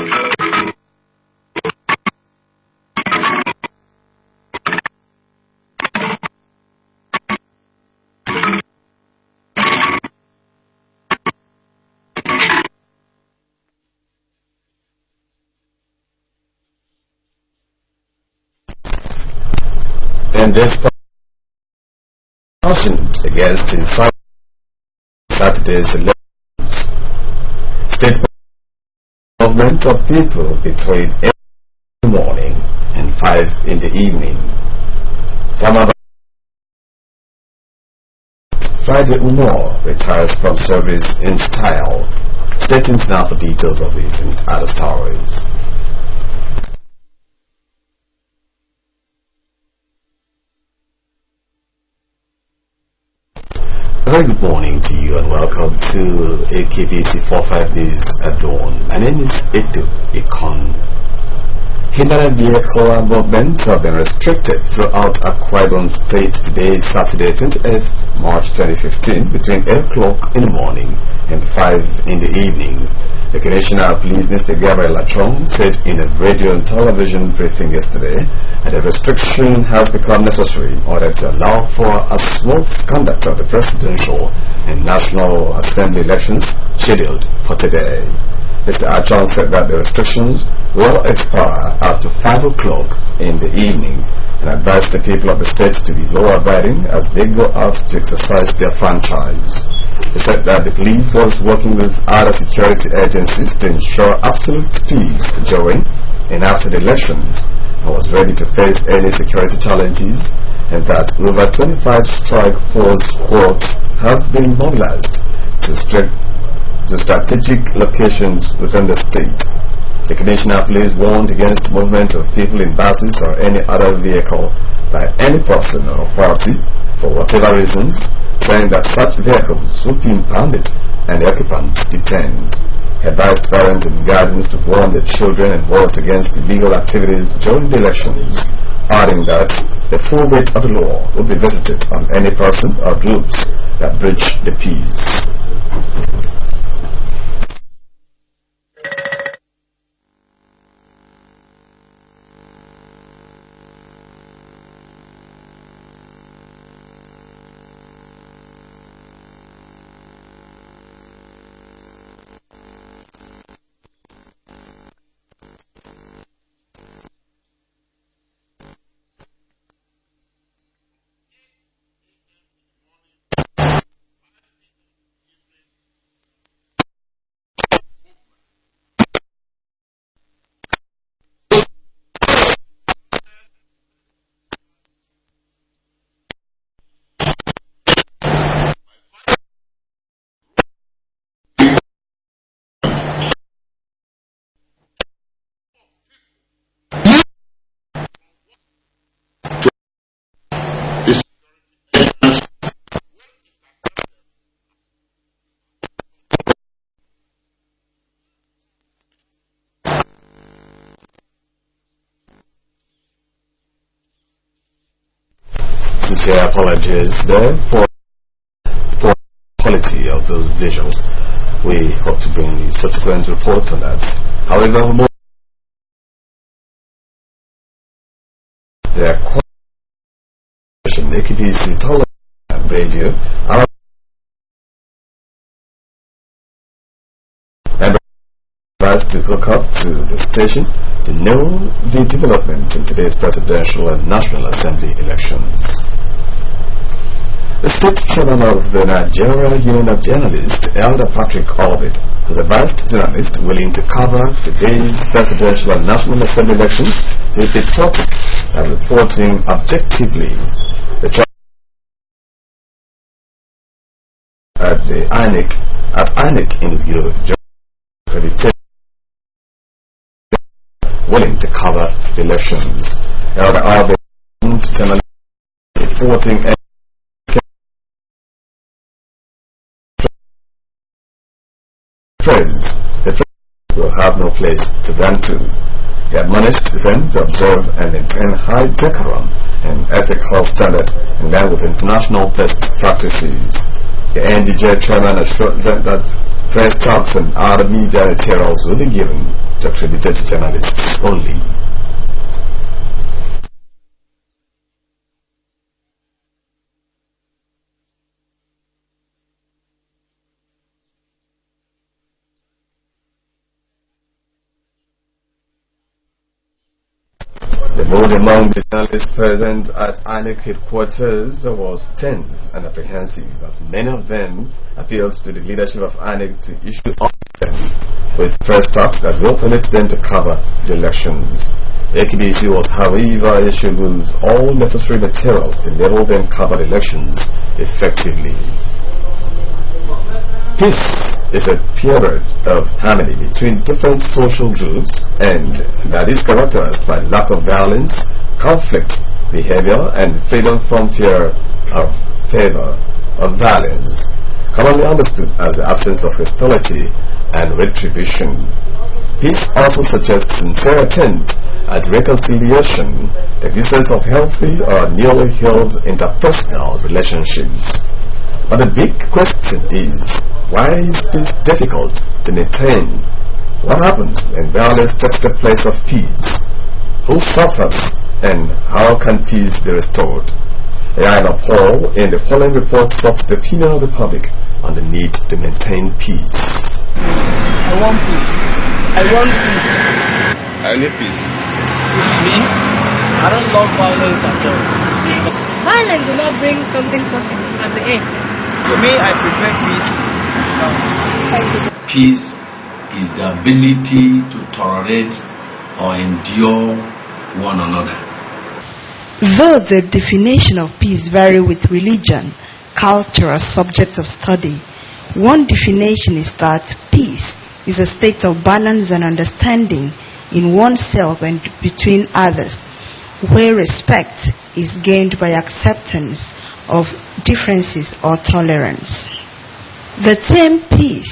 And this cautioned against in Saturday's elections. State movement of people between 8 in the morning and 5 in the evening. Former Friday Umar retires from service in style. Stay tuned now for details of these and other stories. Very good morning to you and welcome to AKBC 45 News at Dawn. My name is Edu Ikon. Hindara vehicle movements have been restricted throughout Akwa Ibom State today, Saturday 28th March 2015, between 8 o'clock in the morning and 5 in the evening. The Commissioner of Police, Mr. Gabriel Lachong, said in a radio and television briefing yesterday that the restriction has become necessary in order to allow for a smooth conduct of the presidential and national assembly elections scheduled for today. Mr. Achong said that the restrictions will expire after 5 o'clock in the evening and advised the people of the state to be law-abiding as they go out to exercise their franchise. He said that the police was working with other security agencies to ensure absolute peace during and after the elections and was ready to face any security challenges, and that over 25 strike force squads have been mobilized to strategic locations within the state. The Commissioner of Police warned against movement of people in buses or any other vehicle by any person or party for whatever reasons, saying that such vehicles would be impounded and the occupants detained. He advised parents and guardians to warn their children and vote against illegal activities during the elections, adding that the full weight of the law will be visited on any person or groups that breach the peace. Sincere apologies there for quality of those visuals. We hope to bring you subsequent reports on that. However, there are AKBC television and radio are advised to hook up to the station to know the development in today's presidential and national assembly elections. The state chairman of the Nigeria Union of Journalists, Elder Patrick Orbit, has advised journalists willing to cover today's presidential and national assembly elections to be patriotic and reporting objectively. The chairman at the INEC interview willing to cover the elections. Elder Orbit reporting the press will have no place to run to. He admonished them to observe and maintain high decorum and ethical standard in line with international best practices. The NDJ chairman assured them that Press talks and other media materials will be given to accredited journalists only. The mood among the journalists present at INEC headquarters was tense and apprehensive, as many of them appealed to the leadership of INEC to issue all of them with press talks that will permit them to cover the elections. AKBC was, however, issued with all necessary materials to enable them cover the elections effectively. Peace is a period of harmony between different social groups, and that is characterized by lack of violence, conflict, behavior, and freedom from fear of favor of violence, commonly understood as the absence of hostility and retribution. Peace also suggests sincere attempt at reconciliation, the existence of healthy or newly healed interpersonal relationships. But the big question is, why is peace difficult to maintain? What happens when violence takes the place of peace? Who suffers, and how can peace be restored? Rainer Paul in the following report sought the opinion of the public on the need to maintain peace. I want peace. I want peace. I need peace. Me? I don't love violence at all. Violence will not bring something positive at the end. To me, I prefer peace. Peace is the ability to tolerate or endure one another. Though the definition of peace vary with religion, culture, or subjects of study, one definition is that peace is a state of balance and understanding in oneself and between others, where respect is gained by acceptance of differences or tolerance. The term peace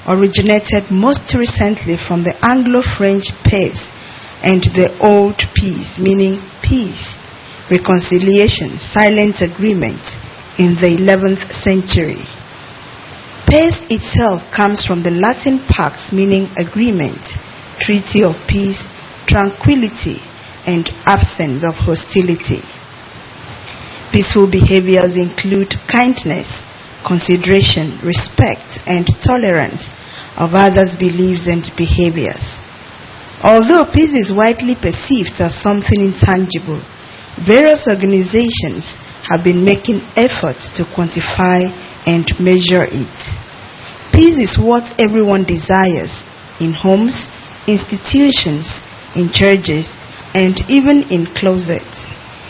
originated most recently from the Anglo-French paix and the Old Peace, meaning peace, reconciliation, silent agreement in the 11th century. Paix itself comes from the Latin pax, meaning agreement, treaty of peace, tranquility, and absence of hostility. Peaceful behaviors include kindness, consideration, respect, and tolerance of others' beliefs and behaviors. Although peace is widely perceived as something intangible, various organizations have been making efforts to quantify and measure it. Peace is what everyone desires in homes, institutions, in churches, and even in closets.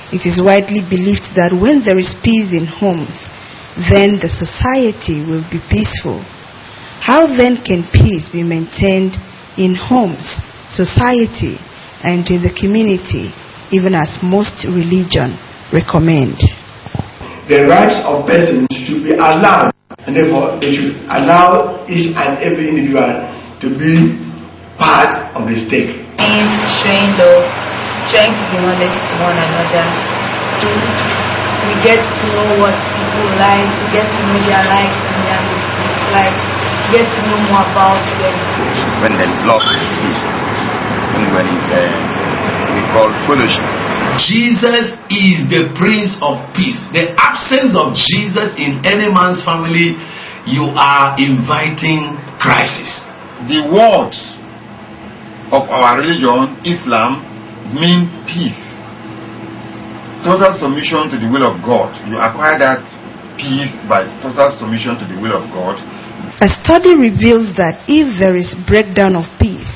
It is widely believed that when there is peace in homes, then the society will be peaceful. How then can peace be maintained in homes, society, and in the community, even as most religions recommend? The rights of persons should be allowed, and therefore they should allow each and every individual to be part of the state. Showing to be knowledge to one another. We get to know what people like, we get to know their likes and their dislikes, we get to know more about them. When there is love, peace. When we call fellowship. Jesus is the Prince of Peace. The absence of Jesus in any man's family, you are inviting crisis. The words of our religion, Islam, mean peace. Total submission to the will of God. You acquire that peace by total submission to the will of God. A study reveals that if there is breakdown of peace,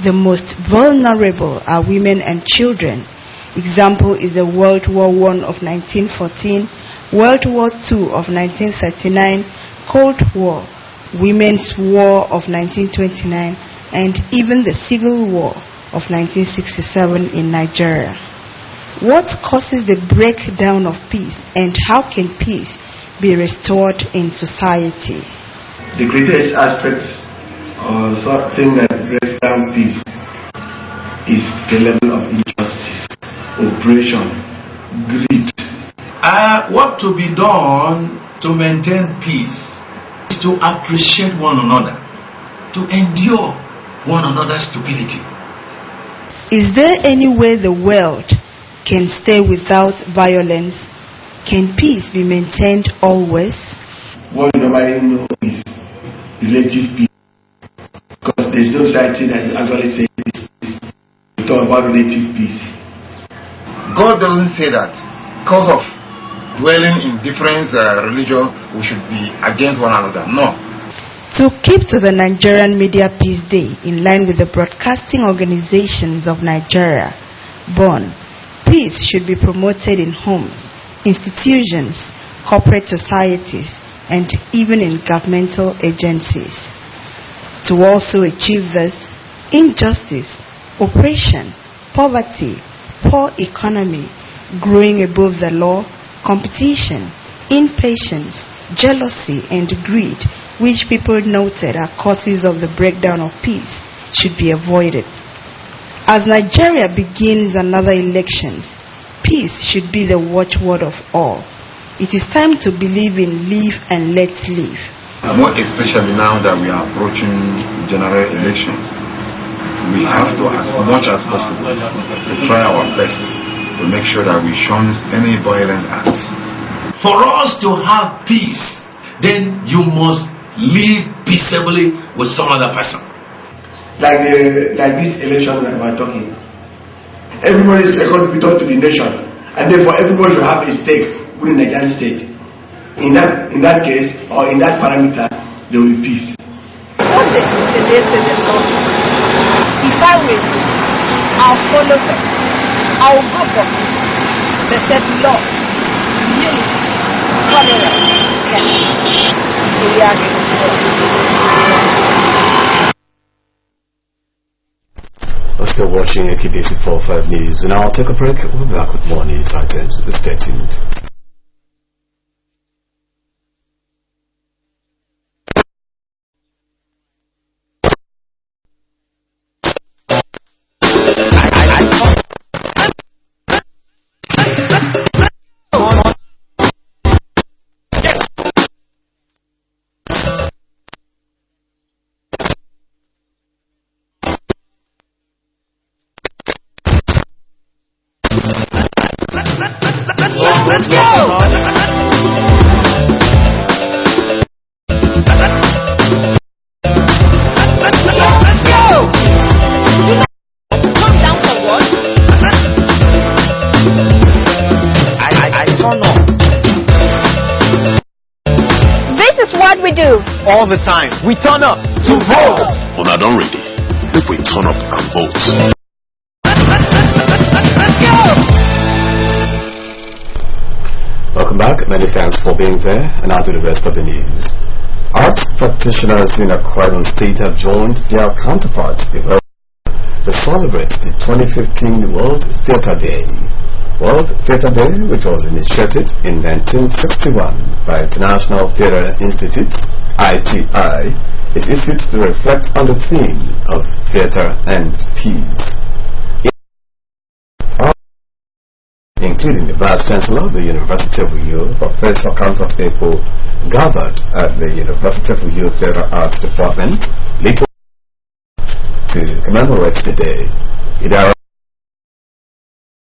the most vulnerable are women and children. Example is the World War I of 1914, World War II of 1939, Cold War, Women's War of 1929, and even the Civil War of 1967 in Nigeria. What causes the breakdown of peace, and how can peace be restored in society? The greatest aspect of something that breaks down peace is the level of injustice, oppression, greed. What to be done to maintain peace is to appreciate one another. to endure one another's stupidity. Is there any way the world can stay without violence? Can peace be maintained always? What we normally know is relative peace. Because there's no society that you actually say peace. We talk about relative peace. God doesn't say that because of dwelling in different religion, we should be against one another. No. To keep to the Nigerian Media Peace Day in line with the broadcasting organizations of Nigeria, BON, peace should be promoted in homes, institutions, corporate societies, and even in governmental agencies. To also achieve this, injustice, oppression, poverty, poor economy, growing above the law, competition, impatience, jealousy, and greed, which people noted are causes of the breakdown of peace, should be avoided. As Nigeria begins another elections, peace should be the watchword of all. It is time to believe in live and let live. More especially now that we are approaching general election, we have to, as much as possible, to try our best to make sure that we shun any violent acts. For us to have peace, then you must live peaceably with some other person. Like this election that we're talking. Everybody is contributor to the nation, and therefore everybody will have a stake within the Nigerian state. In that case, or in that parameter, there will be peace. What is the law? If I will, I'll follow them. I'll go for it. They said law, unity, tolerance, yes. So we are We're still watching KBC 45 News, and I'll take a break. We'll be back with more news items. Stay tuned. Let's go! We do all the time. We turn up to vote. When I don't ready, if we turn up and vote. Let's go. Welcome back. Many thanks for being there, and I'll do the rest of the news. Arts practitioners in Akwa Ibom State have joined their counterparts to celebrate the 2015 World Theatre Day. World Theatre Day, which was initiated in 1961 by International Theatre Institute, ITI, is issued to reflect on the theme of theatre and peace. Including the Vice Chancellor of the University of Uyo, Professor Comfort Epo, gathered at the University of Uyo Theatre Arts Department later to commemorate the day.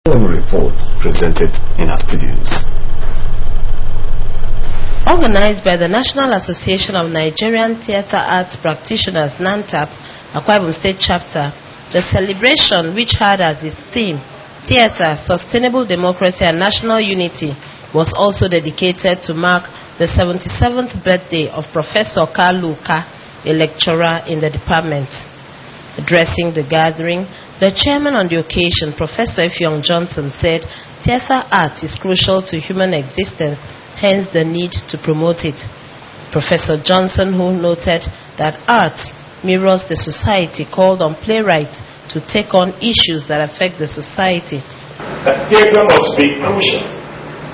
Reports presented in our studios. Organized by the National Association of Nigerian Theatre Arts Practitioners, NANTAP, Akwa Ibom State Chapter, the celebration, which had as its theme Theatre, Sustainable Democracy and National Unity, was also dedicated to mark the 77th birthday of Professor Kalu Ka, a lecturer in the department. Addressing the gathering, the chairman on the occasion, Professor Effiong Johnson, said theatre art is crucial to human existence, hence the need to promote it. Professor Johnson, who noted that art mirrors the society, called on playwrights to take on issues that affect the society. That theatre must be crucial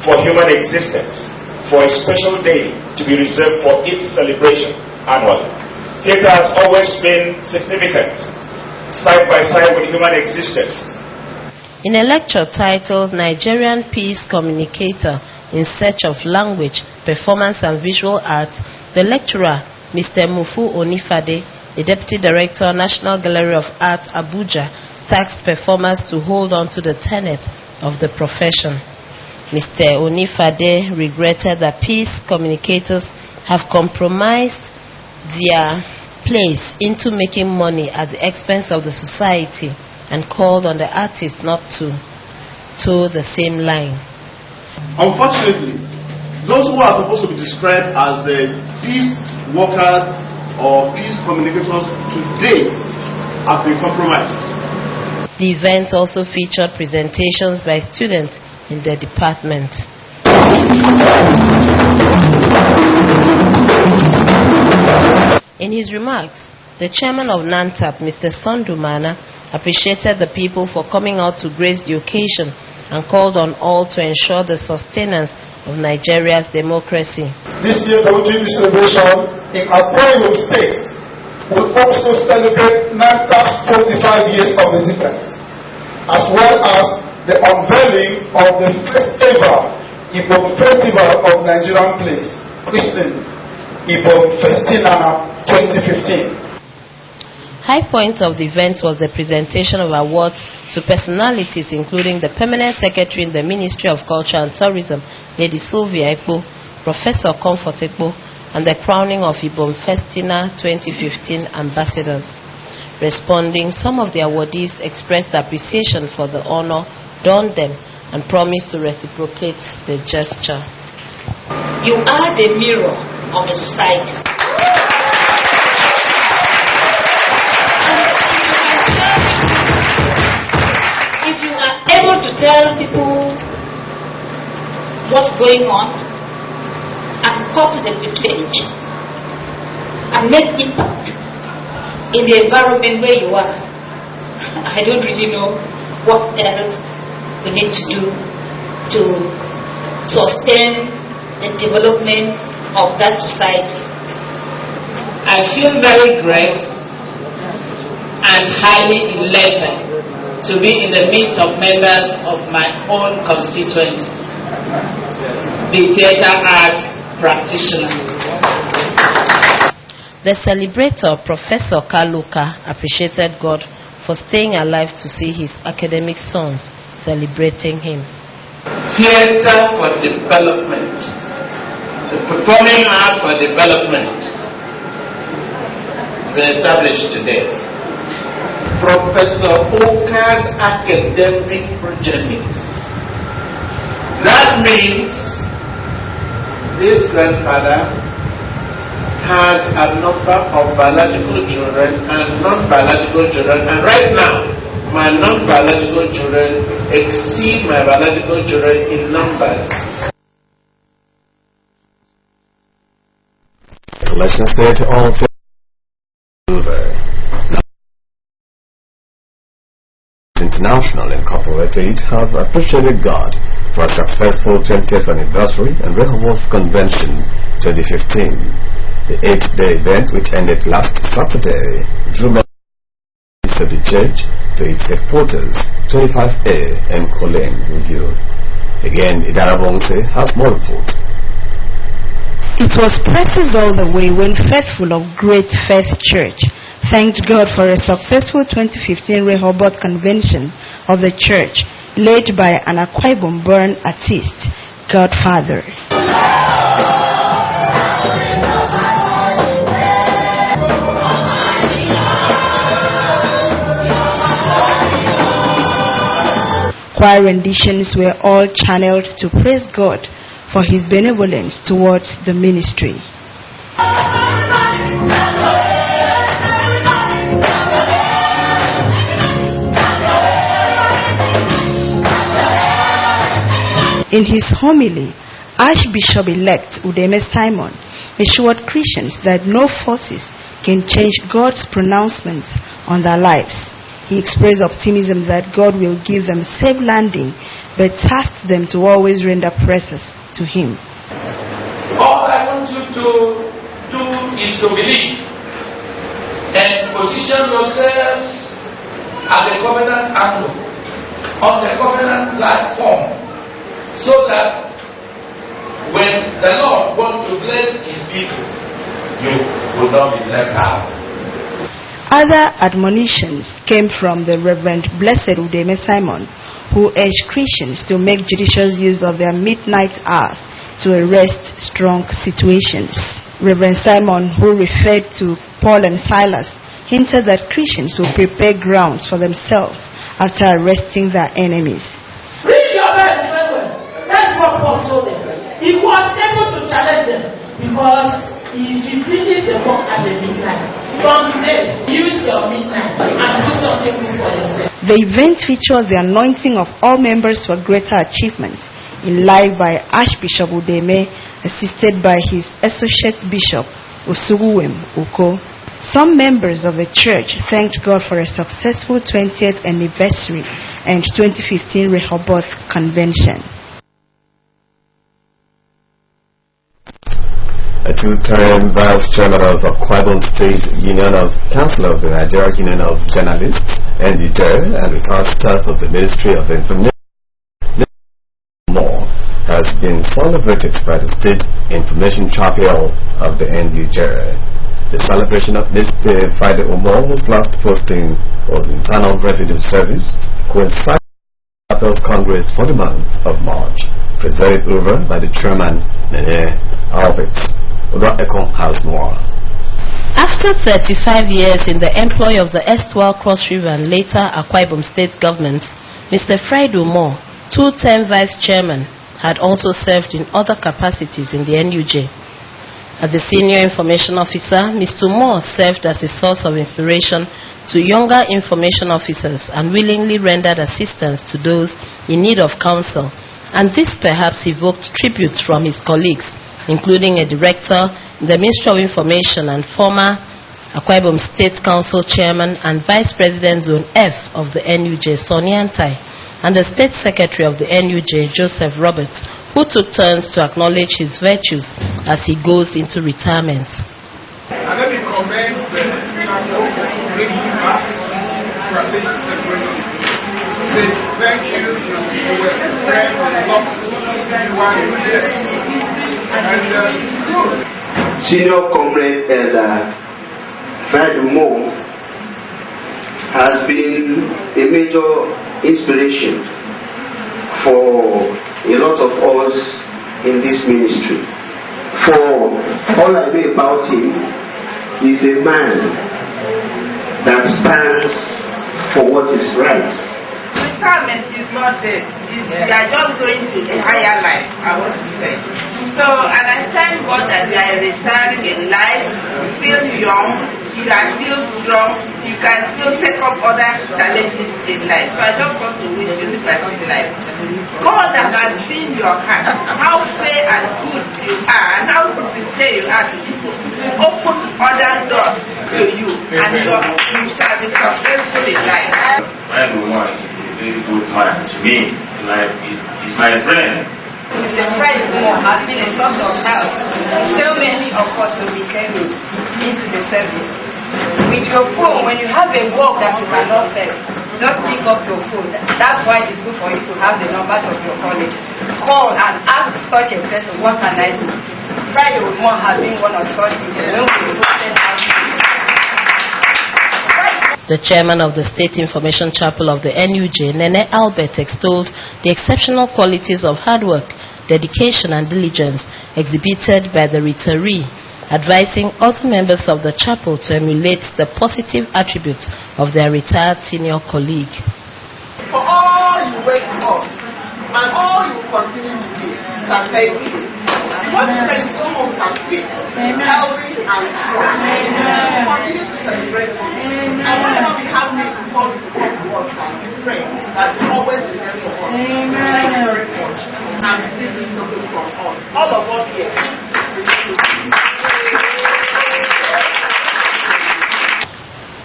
for human existence, for a special day to be reserved for its celebration annually. Theatre has always been significant, side by side with human existence. In a lecture titled Nigerian Peace Communicator in Search of Language, Performance and Visual Arts, the lecturer, Mr. Mufu Onifade, the Deputy Director, National Gallery of Art, Abuja, tasked performers to hold on to the tenets of the profession. Mr. Onifade regretted that peace communicators have compromised their place into making money at the expense of the society and called on the artists not to toe the same line. Unfortunately, those who are supposed to be described as peace workers or peace communicators today have been compromised. The event also featured presentations by students in their department. In his remarks, the chairman of NANTAP, Mr. Sondumana, appreciated the people for coming out to grace the occasion and called on all to ensure the sustenance of Nigeria's democracy. This year, the Ujiri celebration in Akwa Ibom State will also celebrate NANTAP's 45 years of existence, as well as the unveiling of the first ever Ibom Festival of Nigerian plays, christened Ibom Festina 2015. High point of the event was the presentation of awards to personalities including the Permanent Secretary in the Ministry of Culture and Tourism, Lady Sylvia Ekpo, Professor Comfort Ekpo, and the crowning of Ibom Festina 2015 ambassadors. Responding, some of the awardees expressed appreciation for the honor done them and promised to reciprocate the gesture. You are the mirror of the society. If you are able to tell people what's going on and cut the footage and make impact in the environment where you are, I don't really know what else we need to do to sustain the development of that society. I feel very great and highly elated to be in the midst of members of my own constituency, the theatre art practitioners. The celebrator, Professor Kaluka, appreciated God for staying alive to see his academic sons celebrating him. Theatre for development, the performing art for development, been established today. Professor Oka's academic projects. That means this grandfather has a number of biological children and non-biological children, and right now my non-biological children exceed my biological children in numbers. Collection state of Silver International Incorporated have appreciated God for a successful 20th anniversary and Rehoboth Convention 2015. The 8-day event, which ended last Saturday, drew members of the church to its headquarters, 25A and Colin Review. Again, Idarabongse has more report. It was praises all the way when Faithful of Great Faith Church thanked God for a successful 2015 Rehoboth Convention of the church led by an Akwa Ibom-born artist, Godfather. Choir renditions were all channeled to praise God for his benevolence towards the ministry. In his homily, Archbishop-elect Udeme Simon assured Christians that no forces can change God's pronouncements on their lives. He expressed optimism that God will give them safe landing, but tasked them to always render praises to Him. All I want you to do is to believe and position yourselves at the covenant angle, on the covenant platform, so that when the Lord wants to bless His people, you will not be left out. Other admonitions came from the Reverend Blessed Udeme Simon, who urged Christians to make judicious use of their midnight hours to arrest strong situations. Reverend Simon, who referred to Paul and Silas, hinted that Christians will prepare grounds for themselves after arresting their enemies. Read your Bible very well. That's what Paul told them. He was able to challenge them because he finished the work at the midnight. From today, use your midnight and do something good for yourself. The event featured the anointing of all members for greater achievements, in live by Archbishop Udeme, assisted by his associate bishop, Usuguwem Uko. Some members of the church thanked God for a successful 20th anniversary and 2015 Rehoboth Convention. A two-term vice chairman of the Akwa Ibom State Union of Council of the Nigeria Union of Journalists, NUJ, and retired staff of the Ministry of Information has been celebrated by the State Information Chapel of the NUJ. The celebration of Mr. Friday Umo's last posting was Internal Revenue Service, coincided with the Chapel's Congress for the month of March, presided over by the chairman, Nene Albert. Oda Ekon has more. After 35 years in the employ of the erstwhile Cross River and later Akwa Ibom State government, Mr. Friday Umo, two-term vice chairman, had also served in other capacities in the NUJ. As the senior information officer, Mr. Moore served as a source of inspiration to younger information officers and willingly rendered assistance to those in need of counsel, and this perhaps evoked tributes from his colleagues, including a director in the Ministry of Information and former Akwa Ibom State Council Chairman and Vice President Zone F of the NUJ, Sonny Antai, and the State Secretary of the NUJ, Joseph Roberts, who took turns to acknowledge his virtues as he goes into retirement. And let me commend the chapel for bringing back to at least celebrity. Say thank you, you were a friend of love, you are here. And it's good. Senior Comrade Elder Friday Umo has been a major inspiration for a lot of us in this ministry. For all I know about him, he's a man that stands for what is right. Retirement is not dead. We are just going to a higher life, I want to say. So, and I thank God that we are retiring in life, still young, you are still strong, you can still take up other challenges in life. So I just want to wish you this particular life. God that has seen your heart, how fair and good you are, and how sincere you are to people, open other doors to you, and you shall be successful in life. Very good man to me. Like he's my friend. The Friday Umo has been a source of help. So many of us will be came into the service. With your phone, when you have a work that you cannot face, just pick up your phone. That's why it's good for you to have the numbers of your colleagues. Call and ask such a person, what can I do? Friday Umo has been one of such people. The chairman of the State Information Chapel of the NUJ, Nene Albert, extolled the exceptional qualities of hard work, dedication and diligence exhibited by the retiree, advising other members of the chapel to emulate the positive attributes of their retired senior colleague. For all you wait for and all you continue to do, can thank you. What can go home can be healthy and strong. Continue to celebrate. And whatever we have made before we come to work, we pray that you always be there for us. Thank you very much. And this is something from us. All of us here.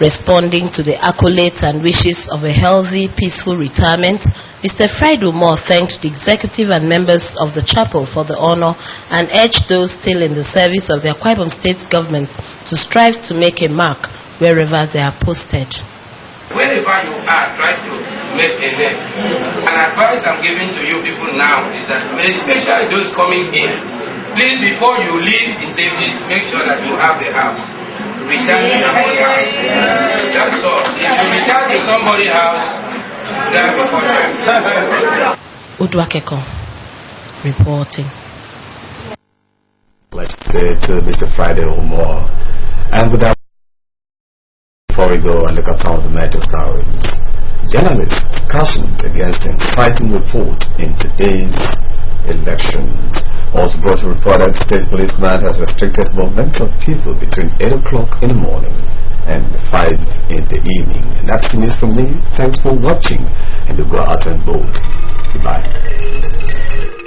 Responding to the accolades and wishes of a healthy, peaceful retirement, Mr. Friday Umo thanked the executive and members of the chapel for the honor and urged those still in the service of the Akwa Ibom State government to strive to make a mark wherever they are posted. Wherever you are, try to make a name. An advice I'm giving to you people now is that, especially those coming in, please before you leave the service, make sure that you have the house. Return to your house. That's all. If you return to somebody's house, that before time. Udwakeko reporting. Let's say to Mr. Friday or more. And without before we go and look at some of the major stories, journalists cautioned against inciting report in today's elections. Also brought to report that the State Police Command has restricted movement of people between 8 o'clock in the morning and 5 in the evening. And that's the news from me. Thanks for watching, and we'll go out and vote. Goodbye.